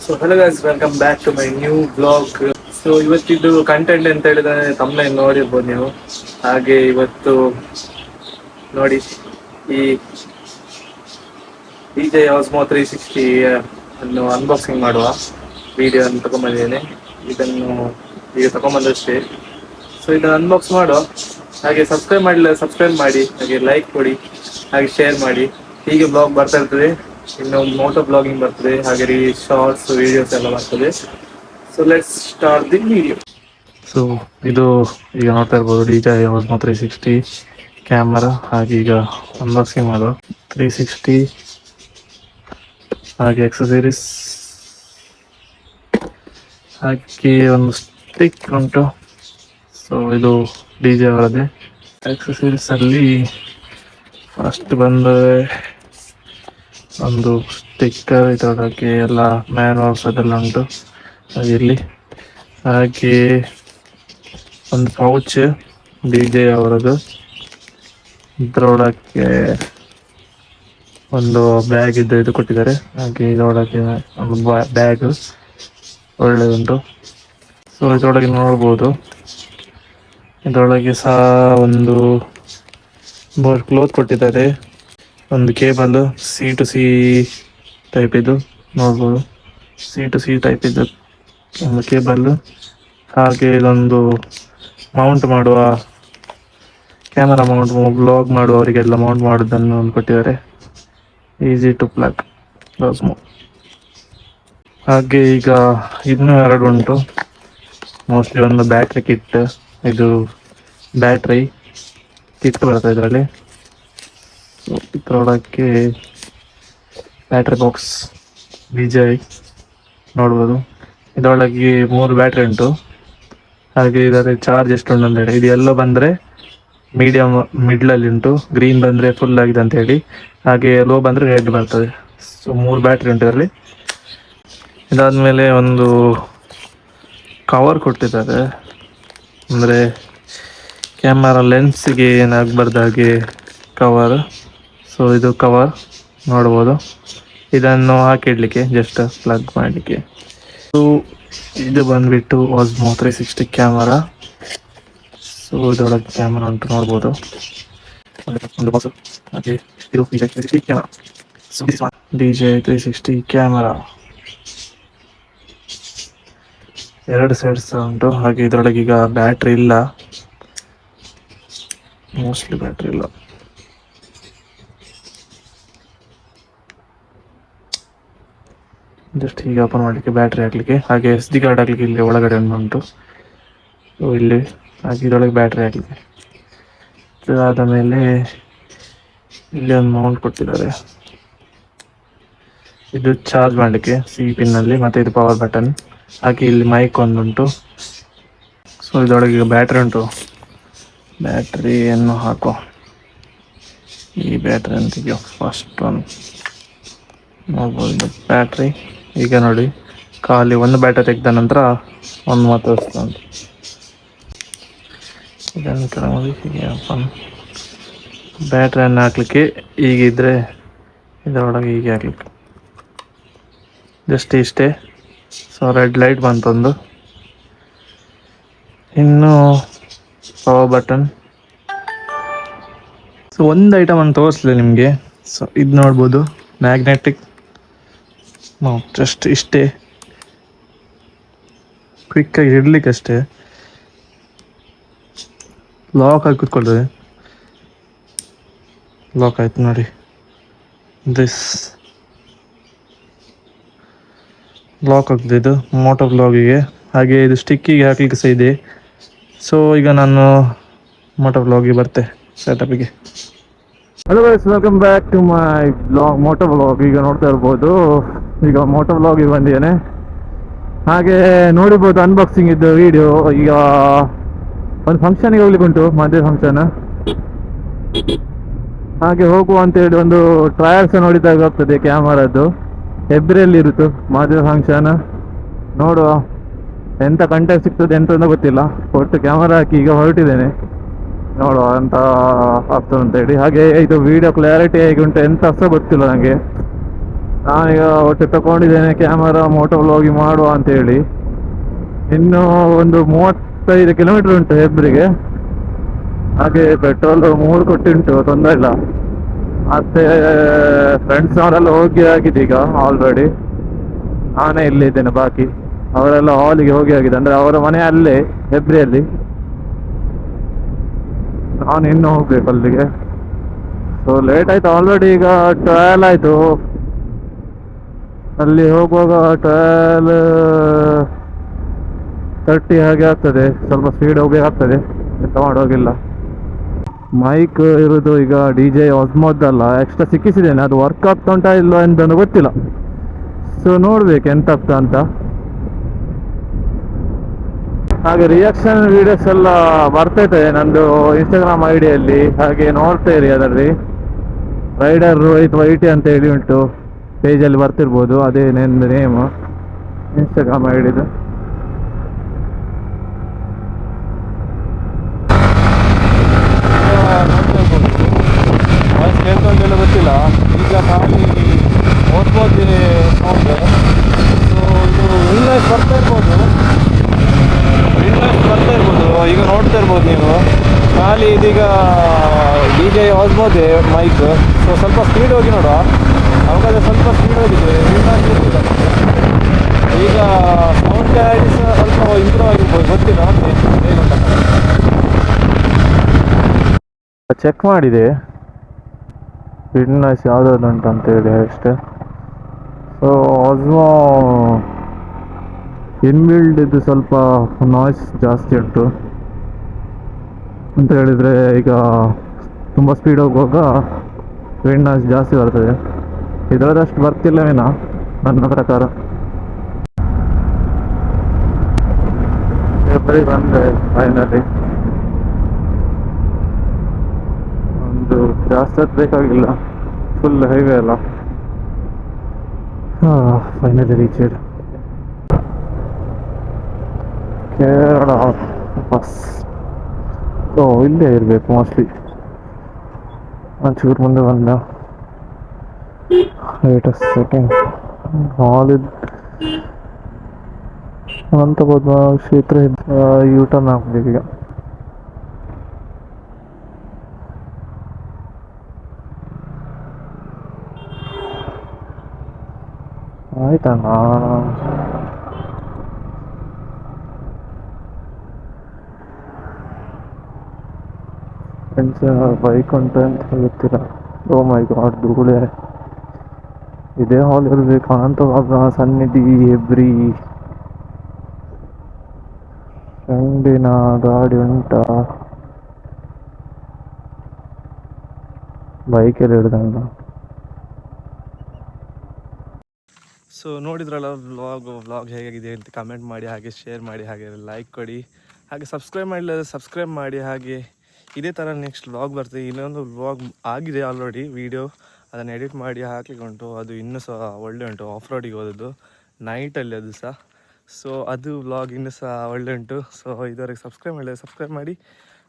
So hello guys, welcome back to my new blog. So ಇವತ್ತಿದ್ದು content ಅಂತ ಹೇಳಿದ್ರೆ ತಮ್ಮನೇ ನೋಡಿರ್ಬೋದು ನೀವು. ಹಾಗೆ ಇವತ್ತು ನೋಡಿ, ಈ DJ Osmo 360 ಅನ್ನು ಅನ್ಬಾಕ್ಸಿಂಗ್ ಮಾಡುವ ವಿಡಿಯೋ ಅನ್ನು ತಗೊಂಡ್ಬಂದಿದ್ದೇನೆ. ಇದನ್ನು ಈಗ ತಗೊಂಡ್ಬಂದಷ್ಟೇ. ಸೊ ಇದನ್ನು ಅನ್ಬಾಕ್ಸ್ ಮಾಡುವ. ಹಾಗೆ ಸಬ್ಸ್ಕ್ರೈಬ್ ಮಾಡಿಲ್ಲ ಸಬ್ಸ್ಕ್ರೈಬ್ ಮಾಡಿ, ಹಾಗೆ ಲೈಕ್ ಕೊಡಿ, ಹಾಗೆ ಶೇರ್ ಮಾಡಿ. ಹೀಗೆ ಬ್ಲಾಗ್ ಬರ್ತಾ ಇರ್ತದೆ. ಇನ್ನು ಮೋಟೋ ಬ್ಲಾಗಿಂಗ್ ಬರ್ತದೆ, ಹಾಗೆ ಶಾರ್ಟ್ಸ್ ವಿಡಿಯೋಸ್ ಎಲ್ಲ ಬರ್ತದೆ. So let's start the video. So ಇದು ಈಗ ನೋಡ್ತಾ ಇರ್ಬೋದು DJI Osmo 360 ಕ್ಯಾಮರಾ. ಹಾಗೆ ಈಗ ಅನ್ಬಾಕ್ಸಿಂಗ್ ಮಾಡುವ 360 ಹಾಗೆ ಎಕ್ಸಸರೀಸ್, ಹಾಗೆ ಒಂದು ಸ್ಟಿಕ್ ಉಂಟು. ಸೊ ಇದು DJI ಅವರದ್ದೇ. ಎಕ್ಸಸರೀಸ್ ಅಲ್ಲಿ ಫಸ್ಟ್ ಬಂದರೆ ಒಂದು ಸ್ಟಿಕ್ಕರ್, ಇದರೊಳಗೆ ಎಲ್ಲ ಮ್ಯಾನುವಲ್ಸ್ ಅದೆಲ್ಲ ಉಂಟು ಇಲ್ಲಿ. ಹಾಗೆ ಒಂದು ಪೌಚ್ DJI ಅವರದ್ದು. ಇದರೊಳಗೆ ಒಂದು ಬ್ಯಾಗ್ ಇದು ಕೊಟ್ಟಿದ್ದಾರೆ. ಹಾಗೆ ಇದರೊಳಗೆ ಒಂದು ಬ್ಯಾಗ್ ಒಳ್ಳೆದುಂಟು. ಸೊ ಇದರೊಳಗೆ ನೋಡ್ಬೋದು, ಇದರೊಳಗೆ ಸಹ ಒಂದು ಕ್ಲೋತ್ ಕೊಟ್ಟಿದ್ದಾರೆ. ಒಂದು ಕೇಬಲ್ C2C ಟೈಪ್ ಇದು ನೋಡ್ಬೋದು, C2C ಟೈಪ್ ಇದು ಒಂದು ಕೇಬಲ್. ಹಾಗೆ ಇದೊಂದು ಮೌಂಟ್ ಮಾಡುವ ಕ್ಯಾಮರಾ ಮೌಂಟ್, ಬ್ಲಾಗ್ ಮಾಡುವವರಿಗೆಲ್ಲ ಮೌಂಟ್ ಮಾಡೋದನ್ನು ಒಂದು ಕೊಟ್ಟಿದ್ದಾರೆ. Easy to plug Osmo. ಹಾಗೆ ಈಗ ಇನ್ನೂ ಎರಡು ಉಂಟು. ಮೋಸ್ಟ್ಲಿ ಒಂದು ಬ್ಯಾಟ್ರಿ ಕಿಟ್, ಇದು ಬ್ಯಾಟ್ರಿ ಕಿಟ್ ಬರ್ತದೆ ಇದರಲ್ಲಿ. ಇದರೊಳಗೆ ಬ್ಯಾಟ್ರಿ ಬಾಕ್ಸ್ DJI ನೋಡ್ಬೋದು. ಇದರೊಳಗೆ 3 ಬ್ಯಾಟ್ರಿ ಉಂಟು. ಹಾಗೆ ಇದರ ಚಾರ್ಜ್ ಎಷ್ಟು ಉಂಟು ಅಂತ ಹೇಳಿ, ಇದು ಎಲ್ಲೋ ಬಂದರೆ ಮೀಡಿಯಮ್ ಮಿಡ್ಲಲ್ಲಿ ಉಂಟು, ಗ್ರೀನ್ ಬಂದರೆ ಫುಲ್ ಆಗಿದೆ ಅಂತ ಹೇಳಿ, ಹಾಗೆ ಲೋ ಬಂದರೆ ರೆಡ್ ಬರ್ತದೆ. ಸೊ 3 ಬ್ಯಾಟ್ರಿ ಉಂಟು ಇದರಲ್ಲಿ. ಇದಾದಮೇಲೆ ಒಂದು ಕವರ್ ಕೊಟ್ಟಿದ್ದಾರೆ, ಅಂದರೆ ಕ್ಯಾಮರಾ ಲೆನ್ಸ್ಗೆ ಏನಾಗಬಾರ್ದು ಹಾಗೆ ಕವರ್. ಸೊ ಇದು ಕವರ್ ನೋಡ್ಬೋದು, ಇದನ್ನು ಹಾಕಿಡ್ಲಿಕ್ಕೆ, ಜಸ್ಟ್ ಪ್ಲಗ್ ಮಾಡಲಿಕ್ಕೆ. ಸೊ ಇದು ಬಂದ್ಬಿಟ್ಟು Osmo 360 ಕ್ಯಾಮರಾ. ಸೊ ಇದರೊಳಗೆ ಕ್ಯಾಮರಾ ಉಂಟು ನೋಡ್ಬೋದು, ಒಂದು ಬಾಕ್ಸ್. ಹಾಗೆ ಇದು DJI 360 camera. So DJI 360 camera 2 sides ಉಂಟು. ಹಾಗೆ ಇದರೊಳಗೆ ಈಗ ಬ್ಯಾಟ್ರಿ ಇಲ್ಲ, ಮೋಸ್ಟ್ಲಿ ಬ್ಯಾಟ್ರಿ ಇಲ್ಲ. ಜಸ್ಟ್ ಹೀಗೆ ಓಪನ್ ಮಾಡಲಿಕ್ಕೆ ಬ್ಯಾಟ್ರಿ ಹಾಕ್ಲಿಕ್ಕೆ, ಹಾಗೆ SD ಕಾರ್ಡ್ ಹಾಕ್ಲಿಕ್ಕೆ ಇಲ್ಲಿ ಒಳಗಡೆ ಉಂಟು. ಸೊ ಇಲ್ಲಿ ಹಾಗೆ ಇದರೊಳಗೆ ಬ್ಯಾಟ್ರಿ ಹಾಕ್ಲಿಕ್ಕೆ. ಅದಾದ ಮೇಲೆ ಇಲ್ಲಿ ಒಂದು ಮೌಂಟ್ ಕೊಟ್ಟಿದ್ದಾರೆ, ಇದು ಚಾರ್ಜ್ ಮಾಡಲಿಕ್ಕೆ C ಪಿನ್ನಲ್ಲಿ, ಮತ್ತು ಇದು ಪವರ್ ಬಟನ್. ಹಾಗೆ ಇಲ್ಲಿ ಮೈಕ್ ಒಂದುಂಟು. ಸೊ ಇದರೊಳಗೆ ಈಗ ಬ್ಯಾಟ್ರಿ ಉಂಟು. ಬ್ಯಾಟ್ರಿಯನ್ನು ಹಾಕೋ, ಈ ಬ್ಯಾಟ್ರಿಯನ್ನು ತೆಗಿಯೋ. ಫಸ್ಟ್ ನೋಡ್ಬೋದು ಬ್ಯಾಟ್ರಿ. ಈಗ ನೋಡಿ, ಖಾಲಿ ಒಂದು ಬ್ಯಾಟ್ರಿ ತೆಗೆದ ನಂತರ ಒಂದು ಮಾತು ಉಂಟು. ಇದನ್ನು ಕೆಳಗೆ ಹೀಗೆ ಬ್ಯಾಟ್ರಿಯನ್ನು ಹಾಕ್ಲಿಕ್ಕೆ ಹೀಗಿದ್ರೆ ಇದರೊಳಗೆ ಹೀಗೆ ಹಾಕ್ಲಿಕ್ಕೆ, ಜಸ್ಟ್ ಇಷ್ಟೇ. ಸೊ ರೆಡ್ ಲೈಟ್ ಬಂತೊಂದು. ಇನ್ನು ಪವರ್ ಬಟನ್. ಸೊ ಒಂದು ಐಟಮ್ ಅನ್ನು ತೋರಿಸ್ಲಿ ನಿಮಗೆ. ಸೊ ಇದು ನೋಡ್ಬೋದು, ಮ್ಯಾಗ್ನೆಟಿಕ್ ಮೌಂಟ್. ಜಸ್ಟ್ ಇಷ್ಟೇ, ಕ್ವಿಕ್ಕಾಗಿ ಇಡ್ಲಿಕ್ಕೆ ಅಷ್ಟೇ. ಲಾಕ್ ಆಗಿ ಕೂತ್ಕೊಳ್ತದೆ. ಲಾಕ್ ಆಯ್ತು ನೋಡಿ, ದಿಸ್ ಲಾಕ್ ಆಗ್ತದೆ. ಇದು ಮೋಟೋ ಬ್ಲಾಗಿಗೆ, ಹಾಗೆ ಇದು ಸ್ಟಿಕ್ಕಿಗೆ ಹಾಕ್ಲಿಕ್ಕೆ ಸಹ ಇದೆ. ಸೊ ಈಗ ನಾನು ಮೋಟೋ ಬ್ಲಾಗಿಗೆ ಬರ್ತೆ, ಸೆಟಪ್ಗೆ. Hello guys, welcome back to my blog, moto blog. ಈಗ ನೋಡ್ತಾ ಇರ್ಬೋದು, ಈಗ ಮೋಟೋ ಬ್ಲಾಗಿಗೆ ಬಂದಿದ್ದೇನೆ. ಹಾಗೆ ನೋಡಿರ್ಬೋದು ಅನ್ಬಾಕ್ಸಿಂಗ್ ಇದ್ದು ವಿಡಿಯೋ. ಈಗ ಒಂದು ಫಂಕ್ಷನಿಗೆ ಹೋಗ್ಲಿಕ್ಕೆ ಉಂಟು, ಮದುವೆ ಫಂಕ್ಷನ್. ಹಾಗೆ ಹೋಗುವ ಅಂತೇಳಿ ಒಂದು ಟ್ರಯಲ್ಸ್ ನೋಡಿದಾಗ ಹೋಗ್ತದೆ ಕ್ಯಾಮರಾದ್ದು. ಫೆಬ್ರವರಿಯಲ್ಲಿ ಇರುತ್ತು ಮದುವೆ ಫಂಕ್ಷನ್. ನೋಡುವ ಎಂಥ ಕಂಟೆಂಟ್ ಸಿಗ್ತದೆ ಎಂತ ಗೊತ್ತಿಲ್ಲ. ಒಟ್ಟು ಕ್ಯಾಮರಾ ಹಾಕಿ ಈಗ ಹೊರಟಿದ್ದೇನೆ, ನೋಡುವ ಅಂತ ಆಗ್ತದೆ ಅಂತೇಳಿ. ಹಾಗೆ ಇದು ವಿಡಿಯೋ ಕ್ಲಾರಿಟಿ ಹೇಗೆ ಉಂಟು ಎಂತ ಸಹ ಗೊತ್ತಿಲ್ಲ ನನಗೆ. ನಾನೀಗ ಒಟ್ಟು ತಗೊಂಡಿದ್ದೇನೆ ಕ್ಯಾಮರಾ ಮೋಟೋ ವ್ಲಾಗಿ ಮಾಡುವ ಅಂತೇಳಿ. ಇನ್ನು ಒಂದು 35 ಕಿಲೋಮೀಟರ್ ಉಂಟು ಹೆಬ್ರಿಗೆ. ಹಾಗೆ ಪೆಟ್ರೋಲ್ 3 ಕೊಟ್ಟುಂಟು, ತೊಂದರೆ ಇಲ್ಲ. ಮತ್ತೆ ಫ್ರೆಂಡ್ಸ್ನವರೆಲ್ಲ ಹೋಗಿ ಆಗಿದೆ ಈಗ ಆಲ್ರೆಡಿ. ನಾನೇ ಇಲ್ಲಿದ್ದೇನೆ ಬಾಕಿ. ಅವರೆಲ್ಲ ಹಾಲಿಗೆ ಹೋಗಿ ಆಗಿದೆ, ಅಂದರೆ ಅವರ ಮನೆ ಅಲ್ಲೇ ಹೆಬ್ರಿಯಲ್ಲಿ. ನಾನು ಇನ್ನೂ ಹೋಗ್ಬೇಕು ಅಲ್ಲಿಗೆ. ಸೊ ಲೇಟ್ ಆಯ್ತು ಆಲ್ರೆಡಿ. ಈಗ 12 ಆಯಿತು. ಅಲ್ಲಿ ಹೋಗುವಾಗ 12:30 ಹಾಗೆ ಆಗ್ತದೆ. ಸ್ವಲ್ಪ ಸ್ಪೀಡ್ ಹೋಗ್ಬೇಕಾಗ್ತದೆ, ಎಂತ ಮಾಡೋಗಿಲ್ಲ. ಮೈಕ್ ಇರೋದು ಈಗ DJ Osmo ಅಲ್ಲ, ಎಕ್ಸ್ಟ್ರಾ ಸಿಕ್ಕಿಸಿದ್ದೇನೆ. ಅದು ವರ್ಕ್ ಆಗ್ತಾ ಉಂಟಾ ಇಲ್ಲ ಅಂತ ಗೊತ್ತಿಲ್ಲ. ಸೊ ನೋಡ್ಬೇಕು ಎಂತ ಆಗ್ತಾ ಅಂತ. ಹಾಗೆ ರಿಯಾಕ್ಷನ್ ವಿಡಿಯೋಸ್ ಎಲ್ಲ ಬರ್ತೈತೆ ನಂದು ಇನ್ಸ್ಟಾಗ್ರಾಮ್ ಐಡಿಯಲ್ಲಿ, ಹಾಗೆ ನೋಡ್ತಾ ಇರಿ. ಅದರಲ್ಲಿ ರೈಡರ್ ರೋಹಿತ್ ವೈಟಿ ಅಂತ ಹೇಳಿ ಉಂಟು, ಪೇಜಲ್ಲಿ ಬರ್ತಿರ್ಬೋದು. ಅದೇ ನನ್ನ ನೇಮ್ ಇನ್ಸ್ಟಾಗ್ರಾಮ್ ಐಡಿದು. ವಾಯ್ಸ್ ಕೇಳ್ಕೊಂಡೆಲ್ಲ ಗೊತ್ತಿಲ್ಲ. ಈಗ ಖಾಲಿ ಓದ್ಬೋದು ಸೌಂಡ್. ಸೊ ಇದು ವಿಂಡ್ ಬರ್ತಾ ಇರ್ಬೋದು, ಈಗ ನೋಡ್ತಾ ಇರ್ಬೋದು ನೀವು. ಖಾಲಿ ಇದೀಗ DJ Osmo ಮೈಕ್. ಸೊ ಸ್ವಲ್ಪ ಸ್ಪೀಡ್ ಹೋಗಿ ನೋಡುವ. ಅವಾಗ ಸ್ವಲ್ಪ ಸ್ಪೀಡ್ ಹೋಗಿದೆ, ಈಗ ಸೌಂಡ್ ಕ್ಲಾರಿಟಿ ಸ್ವಲ್ಪ ಇಂಪ್ರೂವ್ ಆಗಿರ್ಬೋದು, ಗೊತ್ತಿಲ್ಲ. ಚೆಕ್ ಮಾಡಿದೆ ವಿಂಡ್ ನಾಯ್ಸ್ ಯಾವುದಾದ್ರು ಉಂಟಂತೇಳಿ ಅಷ್ಟೇ. ಸೊ ಆಸ್ಮೋ ಇನ್ಬಿಲ್ಡ್ ಇದು ಸ್ವಲ್ಪ ನಾಯ್ಸ್ ಜಾಸ್ತಿ ಉಂಟು ಅಂತ ಹೇಳಿದರೆ, ಈಗ ತುಂಬ ಸ್ಪೀಡ್ ಹೋಗುವಾಗ ವಿಂಡ್ ನಾಯ್ಸ್ ಜಾಸ್ತಿ ಬರ್ತದೆ. ಇದರದಷ್ಟು ಬರ್ತಿಲ್ಲವೇನೋ ನನ್ನ ಪ್ರಕಾರ. ಬರೀ ಬಂದೆ ಫೈನಲಿ. ಒಂದು ಜಾಸ್ತಿ ಹೊತ್ತು ಬೇಕಾಗಿಲ್ಲ, ಫುಲ್ ಹೈವೇ ಅಲ್ಲ. Finally reached Kerala bus. ಇಲ್ಲೇ ಇರಬೇಕು ಮೋಸ್ಟ್ಲಿ. ಒಂಚೂರು ಮುಂದೆ ಬಂದ. Wait a second. ಹಾಲಿದ್ ಅನಂತ ಪದ್ಮನಾಭ ಕ್ಷೇತ್ರ ಯೂಟರ್ನ್ ಹಾಕ್ಬೇಕು ಈಗ. ಆಯ್ತಣ್ಣ. ಫ್ರೆಂಡ್ಸ್ ಬೈಕ್ ಉಂಟು ಅಂತ ಗೊತ್ತಿಲ್ಲ. ಓ ಮೈ ಗಾಡ್, ಧೂಳೆ. ಇದೇ ಹಾಲ್ ಇರಬೇಕು. ಅನಂತ ಸನ್ನಿಧಿ ಹೆಬ್ರಿ. ಫ್ರೆಂಡಿನ ಗಾಡಿ ಉಂಟಾ? ಬೈಕಲ್ಲಿ ಹಿಡ್ದಂಗ. ಸೊ ನೋಡಿದ್ರಲ್ಲ ವ್ಲಾಗ್ ಹೇಗಾಗಿದೆ ಅಂತ ಕಮೆಂಟ್ ಮಾಡಿ, ಹಾಗೆ ಶೇರ್ ಮಾಡಿ, ಹಾಗೆ ಲೈಕ್ ಕೊಡಿ, ಹಾಗೆ ಸಬ್ಸ್ಕ್ರೈಬ್ ಮಾಡಲಿಲ್ಲ ಸಬ್ಸ್ಕ್ರೈಬ್ ಮಾಡಿ. ಹಾಗೆ ಇದೇ ಥರ ನೆಕ್ಸ್ಟ್ ವ್ಲಾಗ್ ಬರ್ತದೆ. ಇನ್ನೊಂದು ವ್ಲಾಗ್ ಆಗಿದೆ ಆಲ್ರೆಡಿ ವಿಡಿಯೋ, ಅದನ್ನು ಎಡಿಟ್ ಮಾಡಿ ಹಾಕಲಿಕ್ಕೆ ಉಂಟು. ಅದು ಇನ್ನೂ ಸಹ ಒಳ್ಳೆ ಉಂಟು, ಆಫ್ ರೋಡಿಗೆ ಹೋದದ್ದು ನೈಟಲ್ಲಿ ಅದು ಸಹ. ಸೊ ಅದು ವ್ಲಾಗ್ ಇನ್ನೂ ಸಹ ಒಳ್ಳೆ ಉಂಟು. ಸೊ ಇದುವರೆಗೆ ಸಬ್ಸ್ಕ್ರೈಬ್ ಮಾಡಲಿಲ್ಲ ಸಬ್ಸ್ಕ್ರೈಬ್ ಮಾಡಿ,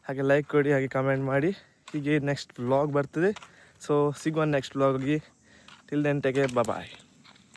ಹಾಗೆ ಲೈಕ್ ಕೊಡಿ, ಹಾಗೆ ಕಮೆಂಟ್ ಮಾಡಿ. ಹೀಗೆ ನೆಕ್ಸ್ಟ್ ವ್ಲಾಗ್ ಬರ್ತದೆ. ಸೊ ಸಿಗುವ ನೆಕ್ಸ್ಟ್ ವ್ಲಾಗ್ಗೆ. ಟಿಲ್ ದೆನ್ ಟೇಕ್ ಕೇರ್, ಬಾಯ್.